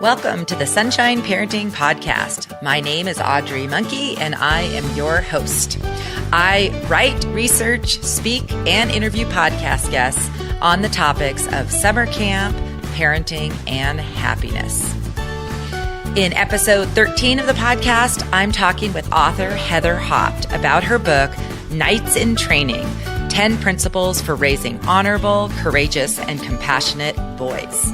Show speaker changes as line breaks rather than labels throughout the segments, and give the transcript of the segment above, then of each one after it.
Welcome to the Sunshine Parenting Podcast. My name is Audrey Monkey, and I am your host. I write, research, speak, and interview podcast guests on the topics of summer camp, parenting, and happiness. In episode 13 of the podcast, I'm talking with author Heather Haupt about her book, Knights in Training, 10 Principles for Raising Honorable, Courageous, and Compassionate Boys.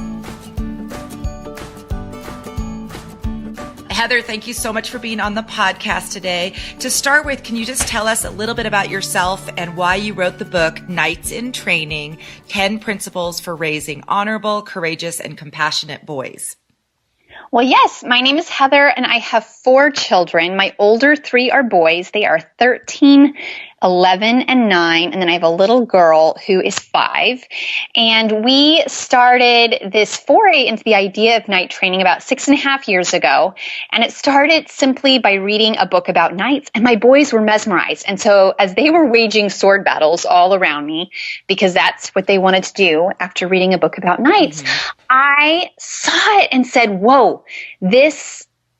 Heather, thank you so much for being on the podcast today. To start with, can you just tell us a little bit about yourself and why you wrote the book, Knights in Training, 10 Principles for Raising Honorable, Courageous, and Compassionate Boys?
Well, yes, my name is Heather, and I have 4 children. My older 3 are boys. They are 13, 11, and 9, and then I have a little girl who is 5. And we started this foray into the idea of knight training about 6.5 years ago, and it started simply by reading a book about knights, and my boys were mesmerized. And so as they were waging sword battles all around me, because that's what they wanted to do after reading a book about knights, I saw it and said, whoa,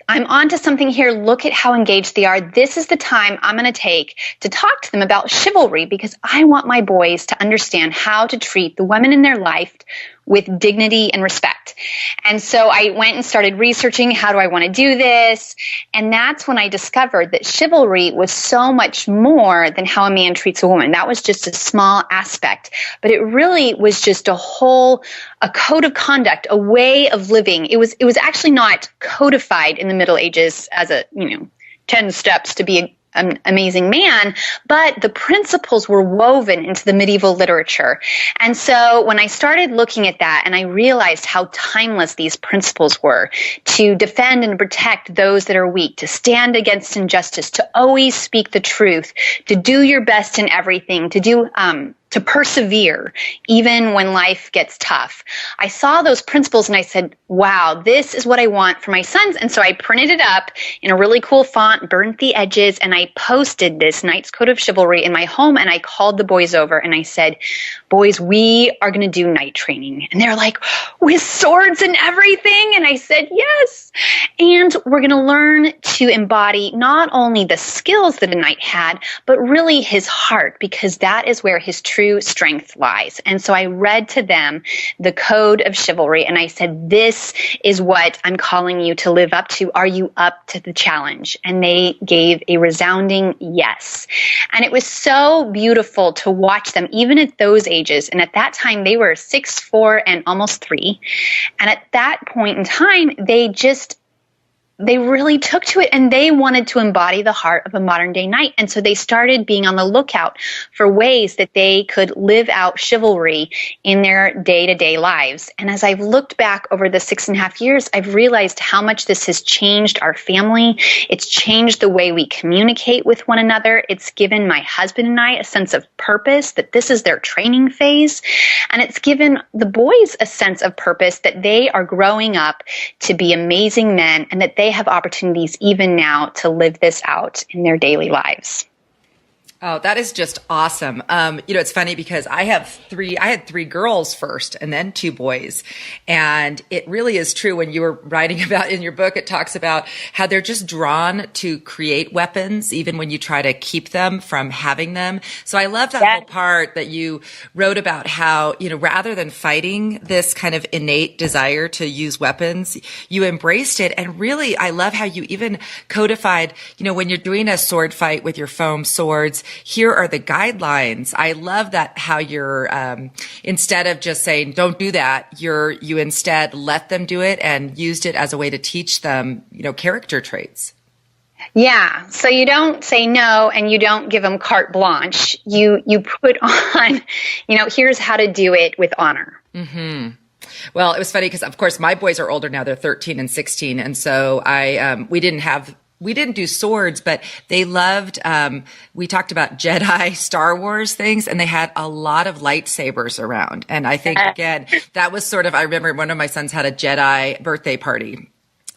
I'm onto something here. Look at how engaged they are. This is the time I'm going to take to talk to them about chivalry, because I want my boys to understand how to treat the women in their life with dignity and respect. And so I went and started researching, how do I want to do this? And that's when I discovered that chivalry was so much more than how a man treats a woman. That was just a small aspect, but it really was just a code of conduct, a way of living. It was actually not codified in the Middle Ages as 10 steps to be an amazing man, but the principles were woven into the medieval literature. And so when I started looking at that, and I realized how timeless these principles were, to defend and protect those that are weak, to stand against injustice, to always speak the truth, to do your best in everything, to persevere even when life gets tough. I saw those principles and I said, wow, this is what I want for my sons. And so I printed it up in a really cool font, burnt the edges, and I posted this Knight's Code of Chivalry in my home, and I called the boys over and I said, boys, we are going to do knight training. And they're like, with swords and everything? And I said, yes. And we're going to learn to embody not only the skills that a knight had, but really his heart, because that is where his true strength lies. And so I read to them the Code of Chivalry, and I said, this is what I'm calling you to live up to. Are you up to the challenge? And they gave a resounding yes. And it was so beautiful to watch them, even at those ages. And at that time, they were 6, 4, and almost 3. And at that point in time, they really took to it, and they wanted to embody the heart of a modern day knight. And so they started being on the lookout for ways that they could live out chivalry in their day-to-day lives. And as I've looked back over the 6.5 years, I've realized how much this has changed our family. It's changed the way we communicate with one another. It's given my husband and I a sense of purpose, that this is their training phase. And it's given the boys a sense of purpose, that they are growing up to be amazing men, and that they have opportunities even now to live this out in their daily lives.
Oh, that is just awesome. It's funny because I had 3 girls first and then 2 boys. And it really is true when you were writing about in your book, it talks about how they're just drawn to create weapons, even when you try to keep them from having them. So I love that whole part that you wrote about how, rather than fighting this kind of innate desire to use weapons, you embraced it. And really, I love how you even codified, when you're doing a sword fight with your foam swords, here are the guidelines. I love that how you're, instead of just saying, don't do that, you instead let them do it and used it as a way to teach them, character traits.
Yeah. So you don't say no and you don't give them carte blanche. You put on, here's how to do it with honor. Mm-hmm.
Well, it was funny because, of course, my boys are older now. They're 13 and 16. And so we didn't do swords, but they loved, we talked about Jedi Star Wars things, and they had a lot of lightsabers around. And I think, again, that was I remember one of my sons had a Jedi birthday party.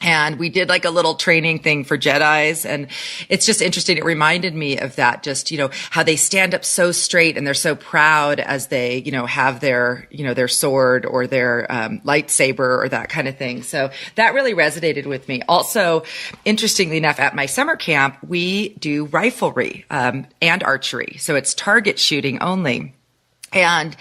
And we did like a little training thing for Jedis. And it's just interesting. It reminded me of that, just, how they stand up so straight and they're so proud as they, have their, their sword or their lightsaber or that kind of thing. So that really resonated with me. Also, interestingly enough, at my summer camp, we do riflery and archery. So it's target shooting only. And,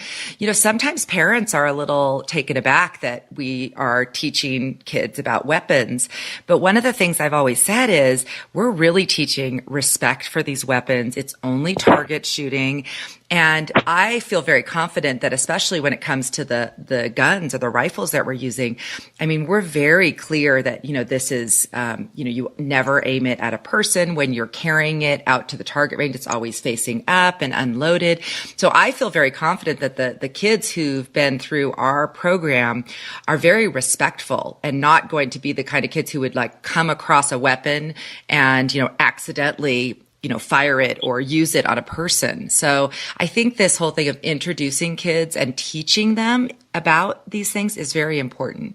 sometimes parents are a little taken aback that we are teaching kids about weapons. But one of the things I've always said is we're really teaching respect for these weapons. It's only target shooting. And I feel very confident that especially when it comes to the guns or the rifles that we're using, I mean, we're very clear that, this is, you never aim it at a person. When you're carrying it out to the target range, it's always facing up and unloaded. So I feel very confident that the kids who've been through our program are very respectful and not going to be the kind of kids who would like come across a weapon and, accidentally fire it or use it on a person. So I think this whole thing of introducing kids and teaching them about these things is very important.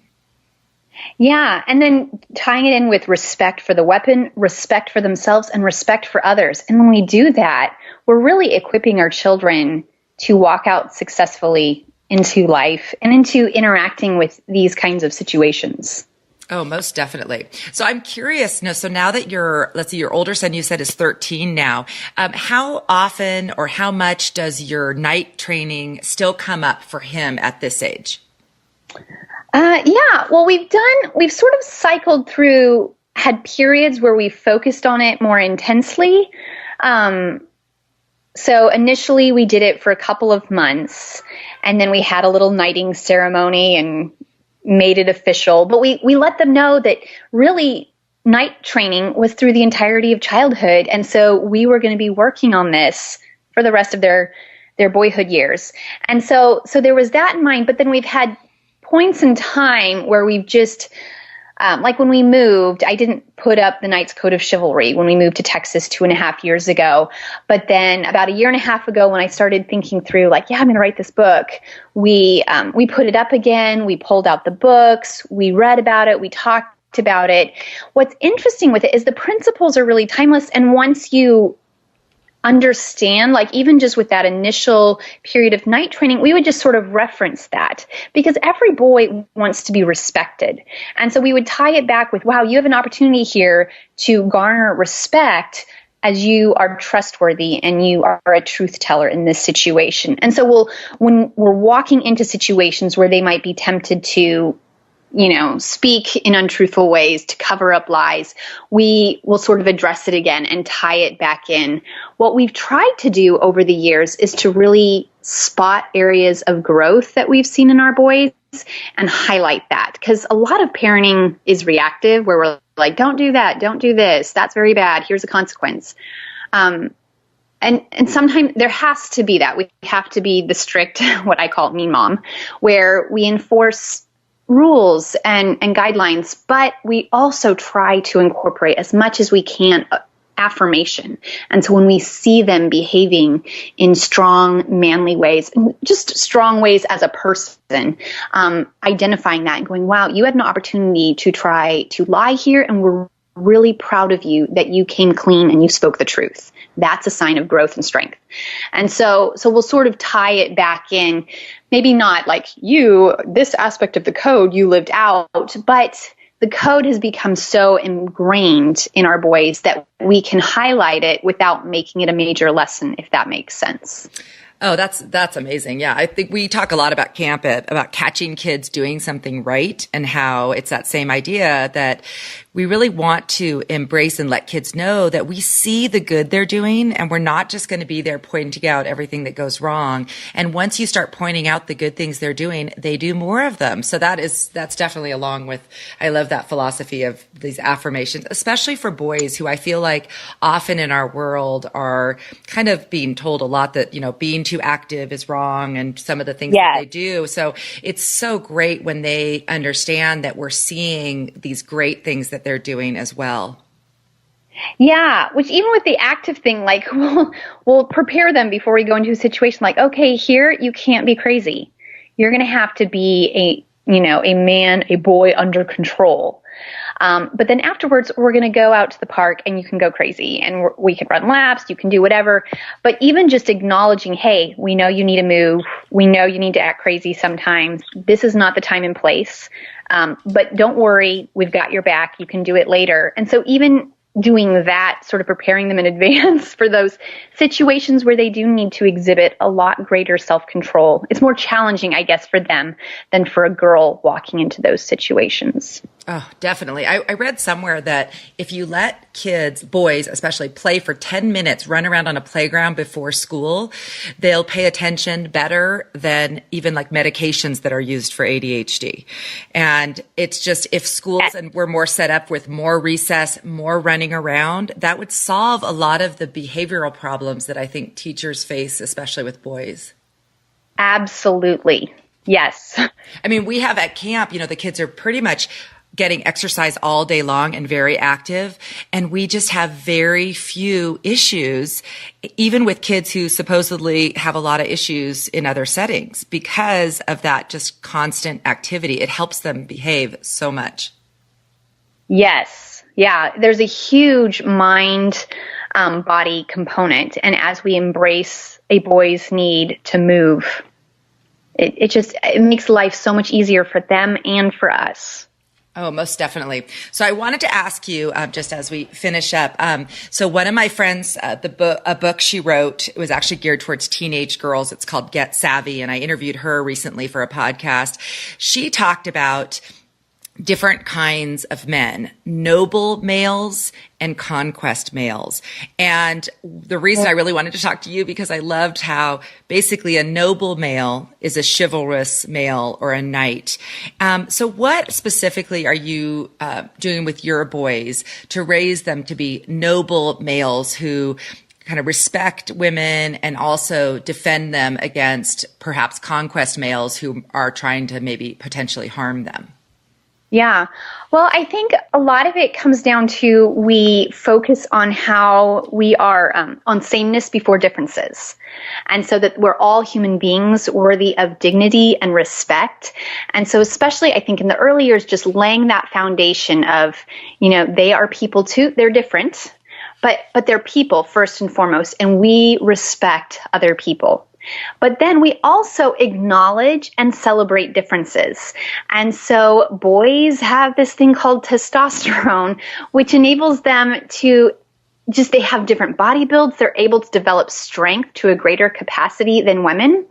Yeah. And then tying it in with respect for the weapon, respect for themselves, and respect for others. And when we do that, we're really equipping our children to walk out successfully into life and into interacting with these kinds of situations.
Oh, most definitely. So I'm curious, so now that let's see, your older son, you said is 13 now, how often or how much does your night training still come up for him at this age?
Yeah, well, we've sort of cycled through, had periods where we focused on it more intensely. So initially we did it for a couple of months, and then we had a little knighting ceremony and made it official. But we let them know that really night training was through the entirety of childhood. And so we were going to be working on this for the rest of their boyhood years. And so there was that in mind. But then we've had points in time where we've just, like when we moved, I didn't put up the Knight's Code of Chivalry when we moved to Texas 2.5 years ago. But then about 1.5 years ago, when I started thinking through, like, I'm going to write this book, we put it up again. We pulled out the books. We read about it. We talked about it. What's interesting with it is the principles are really timeless. And once you understand, like even just with that initial period of night training, we would just sort of reference that because every boy wants to be respected. And so we would tie it back with, wow, you have an opportunity here to garner respect as you are trustworthy and you are a truth teller in this situation. And so when we're walking into situations where they might be tempted to speak in untruthful ways to cover up lies, we will sort of address it again and tie it back in. What we've tried to do over the years is to really spot areas of growth that we've seen in our boys and highlight that, because a lot of parenting is reactive where we're like, don't do that, don't do this, that's very bad, here's a consequence. And sometimes there has to be that. We have to be the strict, what I call mean mom, where we enforce rules and guidelines, but we also try to incorporate as much as we can affirmation. And so when we see them behaving in strong, manly ways, just strong ways as a person, identifying that and going, wow, you had an opportunity to try to lie here, and we're really proud of you that you came clean and you spoke the truth. That's a sign of growth and strength. And so we'll sort of tie it back in, maybe not like this aspect of the code you lived out, but the code has become so ingrained in our boys that we can highlight it without making it a major lesson, if that makes sense.
Oh, that's amazing. Yeah. I think we talk a lot about camp about catching kids doing something right, and how it's that same idea that we really want to embrace and let kids know that we see the good they're doing, and we're not just going to be there pointing out everything that goes wrong. And once you start pointing out the good things they're doing, they do more of them. So that's definitely along with, I love that philosophy of these affirmations, especially for boys who I feel like often in our world are kind of being told a lot that, being too active is wrong and some of the things that they do. So it's so great when they understand that we're seeing these great things that they're doing as well.
Yeah, which even with the active thing, like we'll prepare them before we go into a situation like, okay, here you can't be crazy. You're going to have to be a man, a boy under control. But then afterwards, we're going to go out to the park and you can go crazy and we can run laps. You can do whatever. But even just acknowledging, hey, we know you need to move. We know you need to act crazy sometimes. This is not the time and place. But don't worry. We've got your back. You can do it later. And so even doing that, sort of preparing them in advance for those situations where they do need to exhibit a lot greater self-control. It's more challenging, I guess, for them than for a girl walking into those situations.
Oh, definitely. I read somewhere that if you let kids, boys especially, play for 10 minutes, run around on a playground before school, they'll pay attention better than even like medications that are used for ADHD. And it's just, if schools and were more set up with more recess, more running around, that would solve a lot of the behavioral problems that I think teachers face, especially with boys.
Absolutely. Yes.
I mean, we have at camp, the kids are pretty much getting exercise all day long and very active. And we just have very few issues, even with kids who supposedly have a lot of issues in other settings because of that just constant activity. It helps them behave so much. Yes.
Yeah. There's a huge mind body component. And as we embrace a boy's need to move, it makes life so much easier for them and for us.
Oh, most definitely. So I wanted to ask you, just as we finish up. So one of my friends, a book she wrote, it was actually geared towards teenage girls. It's called Get Savvy. And I interviewed her recently for a podcast. She talked about different kinds of men, noble males and conquest males. And the reason I really wanted to talk to you, because I loved how basically a noble male is a chivalrous male or a knight. So what specifically are you doing with your boys to raise them to be noble males who kind of respect women and also defend them against perhaps conquest males who are trying to maybe potentially harm them?
Yeah. Well, I think a lot of it comes down to we focus on how we are on sameness before differences. And so that we're all human beings worthy of dignity and respect. And so especially I think in the early years, just laying that foundation of, they are people too. They're different, but they're people first and foremost. And we respect other people. But then we also acknowledge and celebrate differences. And so boys have this thing called testosterone, which enables them to they have different body builds. They're able to develop strength to a greater capacity than women,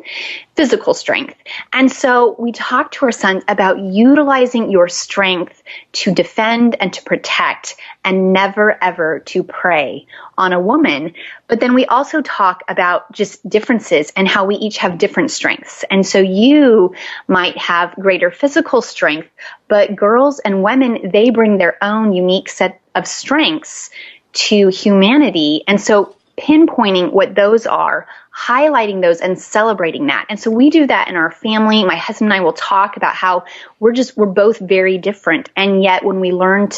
physical strength. And so we talk to our sons about utilizing your strength to defend and to protect and never, ever to prey on a woman. But then we also talk about just differences and how we each have different strengths. And so you might have greater physical strength, but girls and women, they bring their own unique set of strengths to humanity. And so pinpointing what those are, highlighting those and celebrating that. And so we do that in our family. My husband and I will talk about how we're both very different. And yet when we learn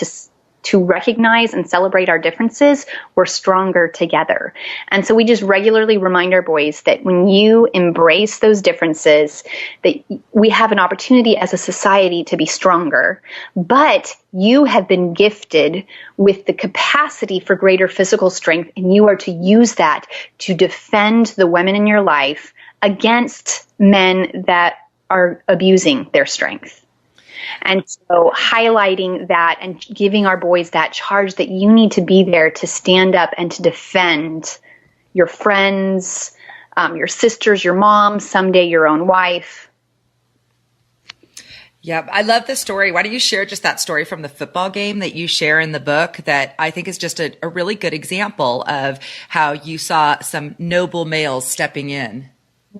to recognize and celebrate our differences, we're stronger together. And so we just regularly remind our boys that when you embrace those differences, that we have an opportunity as a society to be stronger, but you have been gifted with the capacity for greater physical strength, and you are to use that to defend the women in your life against men that are abusing their strength. And so highlighting that and giving our boys that charge that you need to be there to stand up and to defend your friends, your sisters, your mom, someday your own wife.
Yeah, I love the story. Why don't you share just that story from the football game that you share in the book that I think is just a really good example of how you saw some noble males stepping in?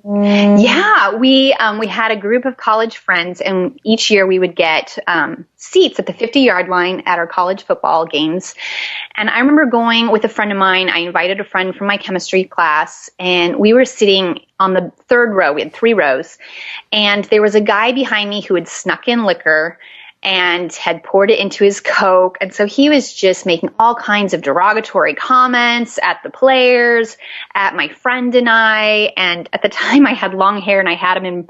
Yeah, we had a group of college friends, and each year we would get seats at the 50-yard line at our college football games. And I remember going with a friend of mine. I invited a friend from my chemistry class, and we were sitting on the third row. We had 3 rows, and there was a guy behind me who had snuck in liquor and had poured it into his Coke. And so he was just making all kinds of derogatory comments at the players, at my friend and I. And at the time I had long hair and I had him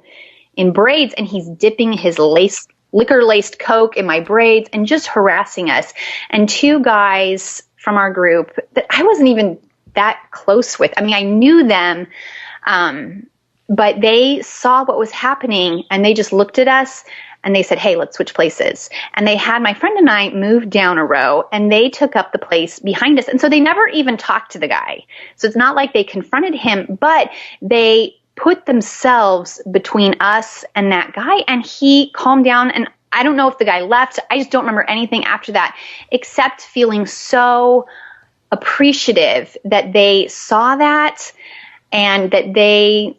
in braids, and he's dipping his lace liquor-laced Coke in my braids and just harassing us. And two guys from our group that I wasn't even that close with. I mean, I knew them, but they saw what was happening and they just looked at us and they said, hey, let's switch places. And they had my friend and I move down a row and they took up the place behind us. And so they never even talked to the guy. So it's not like they confronted him, but they put themselves between us and that guy, and he calmed down. And I don't know if the guy left. I just don't remember anything after that, except feeling so appreciative that they saw that and that they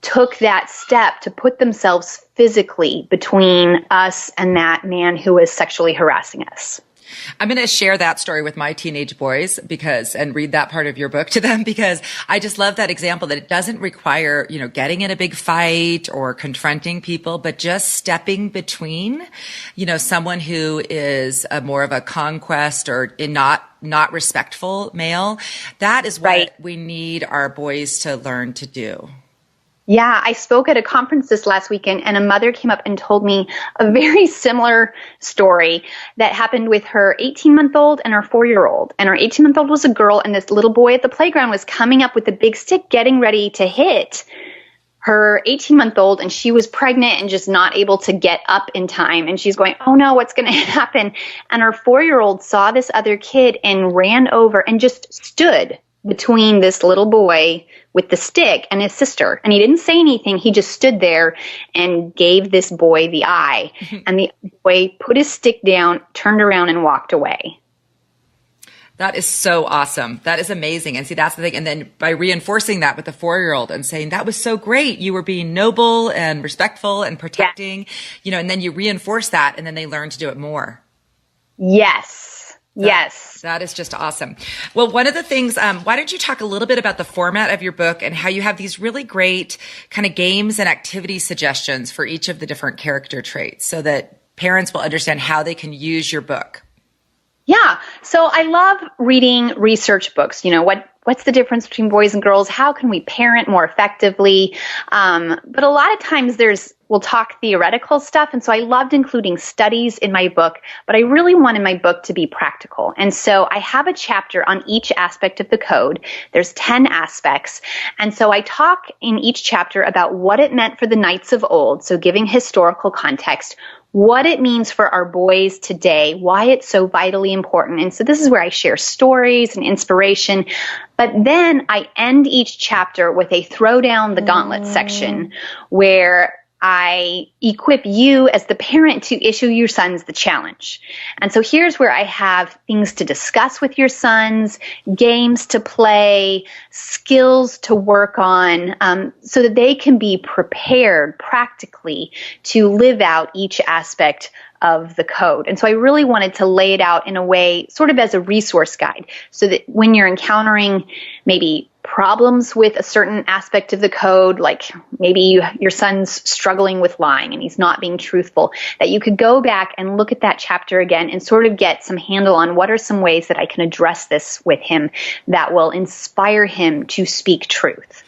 took that step to put themselves physically between us and that man who was sexually harassing us.
I'm going to share that story with my teenage boys and read that part of your book to them, because I just love that example that it doesn't require, getting in a big fight or confronting people, but just stepping between, someone who is more of a conquest or not respectful male. That is what we need our boys to learn to do.
Yeah, I spoke at a conference this last weekend, and a mother came up and told me a very similar story that happened with her 18-month-old and her 4-year-old. And her 18-month-old was a girl, and this little boy at the playground was coming up with a big stick, getting ready to hit her 18-month-old, and she was pregnant and just not able to get up in time. And she's going, oh no, what's going to happen? And her 4-year-old saw this other kid and ran over and just stood between this little boy with the stick and his sister. And he didn't say anything. He just stood there and gave this boy the eye. And the boy put his stick down, turned around, and walked away.
That is so awesome. That is amazing. And see, that's the thing. And then by reinforcing that with the 4-year-old and saying, that was so great. You were being noble and respectful and protecting, and then you reinforce that and then they learn to do it more.
Yes. Yes.
That is just awesome. Well, one of the things, why don't you talk a little bit about the format of your book and how you have these really great kind of games and activity suggestions for each of the different character traits so that parents will understand how they can use your book?
Yeah. So I love reading research books. What's the difference between boys and girls? How can we parent more effectively? But a lot of times we'll talk theoretical stuff. And so I loved including studies in my book, but I really wanted my book to be practical. And so I have a chapter on each aspect of the code. There's 10 aspects. And so I talk in each chapter about what it meant for the knights of old. So giving historical context, what it means for our boys today, why it's so vitally important. And so this is where I share stories and inspiration. But then I end each chapter with a throw down the gauntlet section where I equip you as the parent to issue your sons the challenge. And so here's where I have things to discuss with your sons, games to play, skills to work on, so that they can be prepared practically to live out each aspect of the code. And so I really wanted to lay it out in a way sort of as a resource guide so that when you're encountering maybe problems with a certain aspect of the code, like maybe your son's struggling with lying and he's not being truthful, that you could go back and look at that chapter again and sort of get some handle on what are some ways that I can address this with him that will inspire him to speak truth.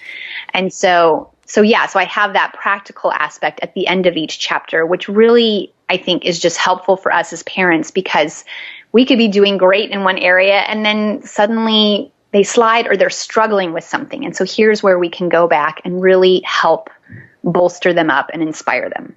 And so I have that practical aspect at the end of each chapter, which really I think is just helpful for us as parents, because we could be doing great in one area and then suddenly they slide or they're struggling with something. And so here's where we can go back and really help bolster them up and inspire them.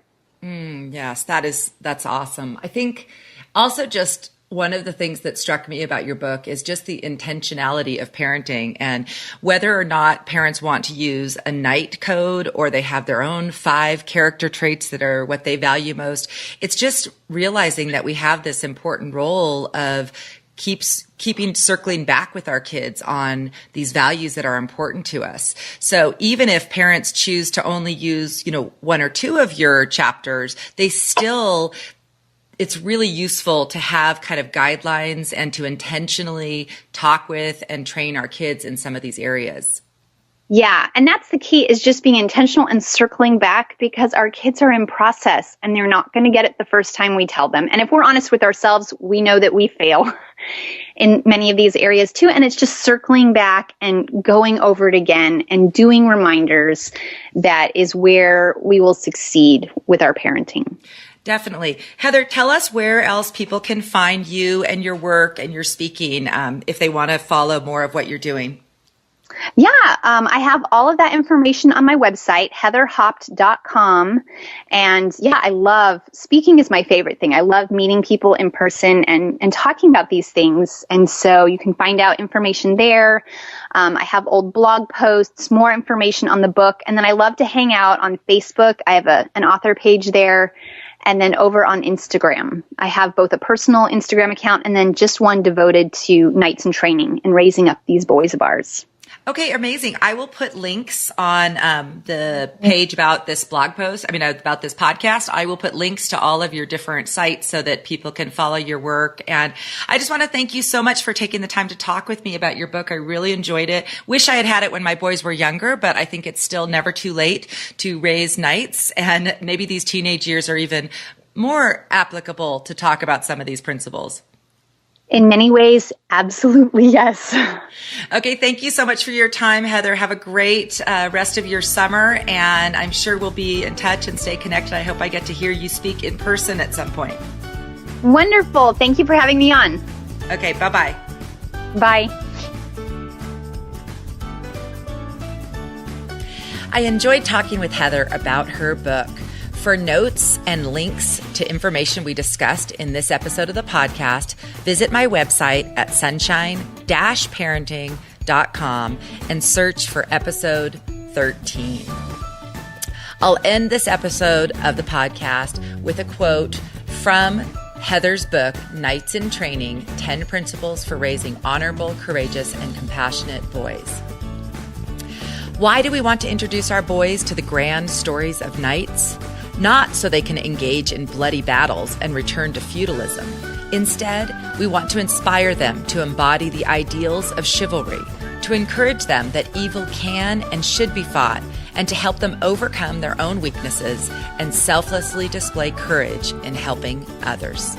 Yes, that's awesome. I think also just one of the things that struck me about your book is just the intentionality of parenting, and whether or not parents want to use a knight code or they have their own 5 character traits that are what they value most. It's just realizing that we have this important role of keeping circling back with our kids on these values that are important to us. So even if parents choose to only use, 1 or 2 of your chapters, it's really useful to have kind of guidelines and to intentionally talk with and train our kids in some of these areas.
Yeah, and that's the key, is just being intentional and circling back, because our kids are in process and they're not going to get it the first time we tell them. And if we're honest with ourselves, we know that we fail in many of these areas too. And it's just circling back and going over it again and doing reminders that is where we will succeed with our parenting.
Definitely. Heather, tell us where else people can find you and your work and your speaking if they want to follow more of what you're doing.
Yeah, I have all of that information on my website, heatherhaupt.com. And yeah, I love speaking is my favorite thing. I love meeting people in person and talking about these things. And so you can find out information there. I have old blog posts, more information on the book. And then I love to hang out on Facebook. I have an author page there. And then over on Instagram, I have both a personal Instagram account and then just one devoted to Knights in Training and raising up these boys of ours.
Okay, amazing. I will put links on the page about this blog post. About this podcast. I will put links to all of your different sites so that people can follow your work. And I just want to thank you so much for taking the time to talk with me about your book. I really enjoyed it. Wish I had had it when my boys were younger, but I think it's still never too late to raise knights. And maybe these teenage years are even more applicable to talk about some of these principles.
In many ways, absolutely, yes.
Okay, thank you so much for your time, Heather. Have a great rest of your summer, and I'm sure we'll be in touch and stay connected. I hope I get to hear you speak in person at some point.
Wonderful. Thank you for having me on.
Okay, bye-bye.
Bye.
I enjoyed talking with Heather about her book. For notes and links to information we discussed in this episode of the podcast, visit my website at sunshine-parenting.com and search for episode 13. I'll end this episode of the podcast with a quote from Heather's book, Knights in Training, 10 Principles for Raising Honorable, Courageous, and Compassionate Boys. Why do we want to introduce our boys to the grand stories of knights? Not so they can engage in bloody battles and return to feudalism. Instead, we want to inspire them to embody the ideals of chivalry, to encourage them that evil can and should be fought, and to help them overcome their own weaknesses and selflessly display courage in helping others.